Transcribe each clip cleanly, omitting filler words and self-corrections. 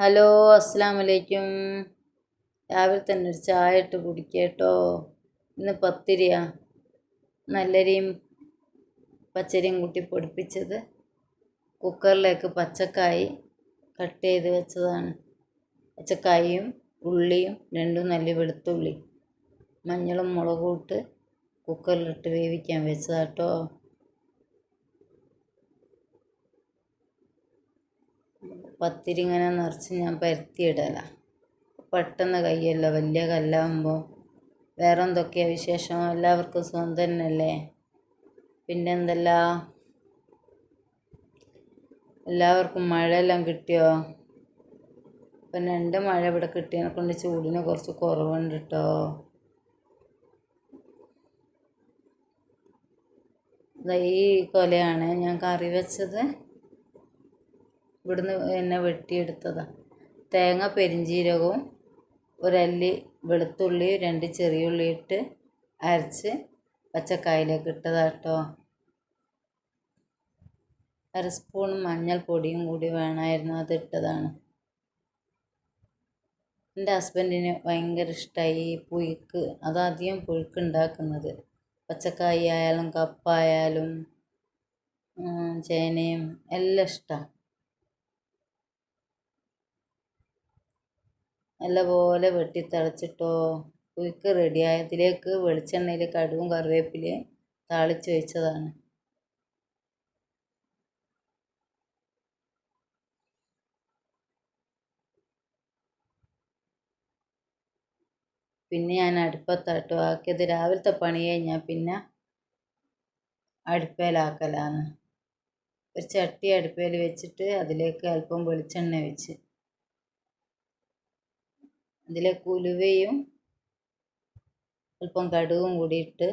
Hello, അസ്സലാമു അലൈക്കും. രാവിലെ തന്നെ ഒരു ചായ ഇട്ട് കുടിക്കേട്ടോ. ഇന്ന് പത്തിരിയാ, നല്ലരിയും പച്ചരിയും കൂട്ടി പൊടിപ്പിച്ചത്. കുക്കറിലേക്ക് പച്ചക്കായി കട്ട് ചെയ്ത് വെച്ചതാണ്. പച്ചക്കായും ഉള്ളിയും 2 നല്ല വെളുത്തുള്ളി, മഞ്ഞളും മുളകും ഇട്ട് കുക്കറിലിട്ട് വേവിക്കാൻ വെച്ചതാട്ടോ. പത്തിരി ഇങ്ങനെ നിറച്ച് ഞാൻ പരത്തിയിടല, പെട്ടെന്ന് കയ്യല്ല, വലിയ കല്ലാകുമ്പോൾ. വേറെ എന്തൊക്കെയാണ് വിശേഷം? എല്ലാവർക്കും സുഖം തന്നെയല്ലേ? പിന്നെന്തല്ല, എല്ലാവർക്കും മഴയെല്ലാം കിട്ടിയോ? ഇപ്പം 2 മഴ ഇവിടെ കിട്ടിയതിനെ കൊണ്ട് ചൂടിന് കുറച്ച് കുറവുണ്ട് കേട്ടോ. ഈ കൊലയാണ് ഞാൻ കറി വെച്ചത്. ഇവിടുന്ന് എന്നെ വെട്ടിയെടുത്തതാണ്. തേങ്ങ, പെരിഞ്ചീരകവും ഒരല്ലി വെളുത്തുള്ളി, 2 ചെറിയുള്ളി ഇട്ട് അരച്ച് പച്ചക്കായിലേക്ക് ഇട്ടതാട്ടോ. 1/2 സ്പൂൺ മഞ്ഞൾപ്പൊടിയും കൂടി വേണമായിരുന്നു, അത് ഇട്ടതാണ്. എൻ്റെ ഹസ്ബൻഡിന് ഭയങ്കര ഇഷ്ടമായി ഈ പുഴുക്ക്. അതധികം പുഴുക്ക് ഉണ്ടാക്കുന്നത്. പച്ചക്കായി ആയാലും കപ്പായാലും ചേനയും എല്ലാം ഇഷ്ടമാണ്. നല്ലപോലെ വെട്ടി തിളച്ചിട്ടോ. പുഴുക്ക് റെഡിയായതിലേക്ക് വെളിച്ചെണ്ണയിൽ കടുകും കറിവേപ്പിലയും താളിച്ച് വെച്ചതാണ്. പിന്നെ ഞാൻ അടുപ്പത്താട്ടോ ആക്കിയത്. രാവിലത്തെ പണി കഴിഞ്ഞാൽ പിന്നെ അടുപ്പയിലാക്കലാണ്. ഒരു ചട്ടി അടുപ്പയിൽ വെച്ചിട്ട് അതിലേക്ക് അല്പം വെളിച്ചെണ്ണ വെച്ച് അതിലേക്ക് ഉലുവയും അല്പം കടുകും കൂടി ഇട്ട്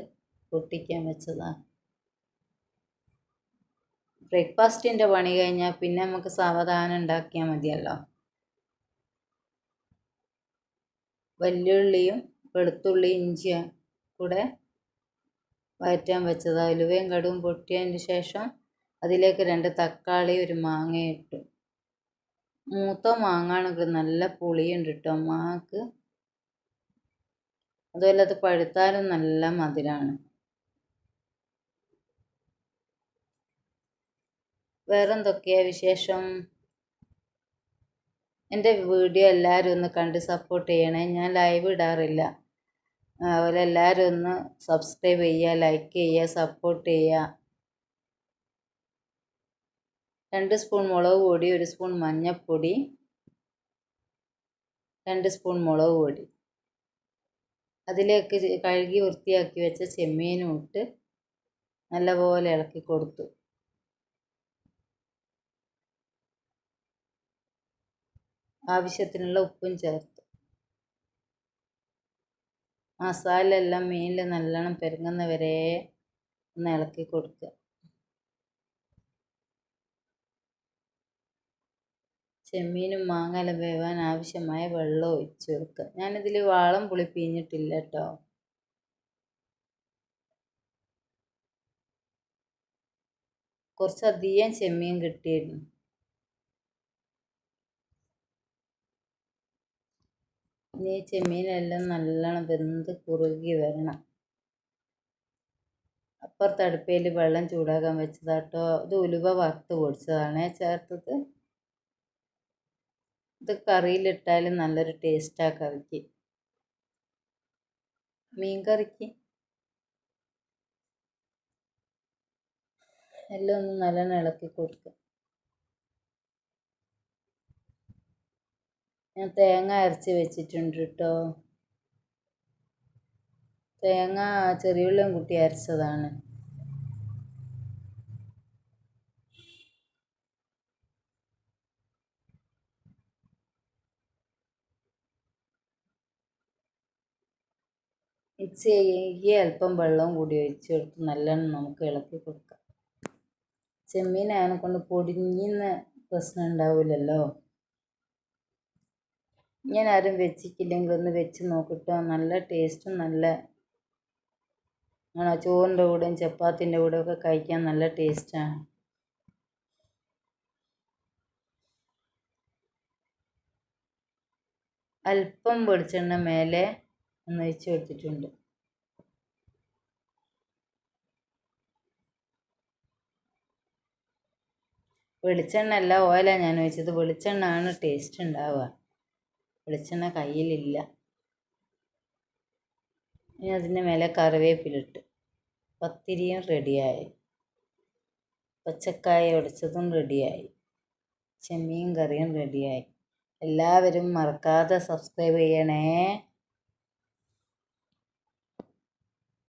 പൊട്ടിക്കാൻ വെച്ചതാണ്. ബ്രേക്ക്ഫാസ്റ്റിൻ്റെ പണി കഴിഞ്ഞാൽ പിന്നെ നമുക്ക് സാവധാനം ഉണ്ടാക്കിയാൽ മതിയല്ലോ. വലിയുള്ളിയും വെളുത്തുള്ളിയും ഇഞ്ചിയും കൂടെ വഴറ്റാൻ വെച്ചതാണ്. ഉലുവയും കടുകും പൊട്ടിയതിന് ശേഷം അതിലേക്ക് 2 തക്കാളി, 1 മാങ്ങ ഇട്ടു. മൂത്ത മാങ്ങ ആണെങ്കിൽ നല്ല പുളിയുണ്ട് കേട്ടോ മാങ്ങക്ക്. അതുപോലെ അത് പഴുത്താലും നല്ല മധുരമാണ്. വേറെന്തൊക്കെയാ വിശേഷം? എൻ്റെ വീഡിയോ എല്ലാവരും ഒന്ന് കണ്ട് സപ്പോർട്ട് ചെയ്യണേ. ഞാൻ ലൈവ് ഇടാറില്ല. അതുപോലെ എല്ലാവരും ഒന്ന് സബ്സ്ക്രൈബ് ചെയ്യുക, ലൈക്ക് ചെയ്യുക, സപ്പോർട്ട് ചെയ്യുക. 2 സ്പൂൺ മുളക് പൊടി, 1 സ്പൂൺ മഞ്ഞൾപ്പൊടി, 2 സ്പൂൺ മുളക് പൊടി. അതിലേക്ക് കഴുകി വൃത്തിയാക്കി വെച്ച ചെമ്മീനും ഇട്ട് നല്ലപോലെ ഇളക്കി കൊടുത്തു. ആവശ്യത്തിനുള്ള ഉപ്പും ചേർത്ത് മസാല എല്ലാം മീനിൽ നല്ലോണം പെരുങ്ങുന്ന വരെ ഒന്ന് ഇളക്കി കൊടുക്കുക. ചെമ്മീനും മാങ്ങയെല്ലാം വേവാൻ ആവശ്യമായ വെള്ളം ഒഴിച്ച് കൊടുക്കുക. ഞാനിതിൽ വാളം പുളി പിഴിഞ്ഞിട്ടില്ല കേട്ടോ. കുറച്ചധികം ചെമ്മീൻ കിട്ടിയിരുന്നു. ഇനി ഈ ചെമ്മീനെല്ലാം നല്ലോണം വെന്ത് കുറുകി വരണം. അപ്പുറത്തെ അടുപ്പയിൽ വെള്ളം ചൂടാക്കാൻ വെച്ചതാട്ടോ. ഇത് ഉലുവ വറുത്ത് പൊടിച്ചതാണേ ചേർത്തത്. ഇത് കറിയിലിട്ടാലും നല്ലൊരു ടേസ്റ്റാണ് കറിക്ക്, മീൻ കറിക്ക്. എല്ലാം ഒന്ന് നല്ലോണം ഇളക്കി കൊടുക്കുക. ഞാൻ തേങ്ങ അരച്ച് വെച്ചിട്ടുണ്ട് കേട്ടോ. തേങ്ങ ചെറിയുള്ളിയും കൂട്ടി അരച്ചതാണ്. മിക്സ് ചെയ്യ അല്പം വെള്ളവും കൂടി ഒഴിച്ച് കൊടുത്ത് നല്ലോണം നമുക്ക് ഇളക്കി കൊടുക്കാം. ചെമ്മീൻ അതിനെ കൊണ്ട് പൊടിഞ്ഞിന്ന പ്രശ്നം ഉണ്ടാവില്ലല്ലോ. ഇങ്ങനെ ആരും വെച്ചിട്ടില്ലെങ്കിൽ ഒന്ന് വെച്ച് നോക്കിട്ടോ. നല്ല ടേസ്റ്റും നല്ല ചോറിൻ്റെ കൂടെയും ചപ്പാത്തിൻ്റെ കൂടെയും ഒക്കെ കഴിക്കാൻ നല്ല ടേസ്റ്റാണ്. അല്പം വെളിച്ചെണ്ണ മേലെ ഒന്ന് ഒഴിച്ച് കൊടുത്തിട്ടുണ്ട്. വെളിച്ചെണ്ണ അല്ല ഓയിലാണ് ഞാൻ ഒഴിച്ചത്. വെളിച്ചെണ്ണ ആണ് ടേസ്റ്റ് ഉണ്ടാവുക. വെളിച്ചെണ്ണ കയ്യിലില്ല. ഇനി അതിൻ്റെ മേലെ കറിവേപ്പിലിട്ട്. പത്തിരിയും റെഡിയായി. പച്ചക്കായ ഉടച്ചതും റെഡിയായി. ചെമ്മീൻ കറിയും റെഡിയായി. എല്ലാവരും മറക്കാതെ സബ്സ്ക്രൈബ് ചെയ്യണേ.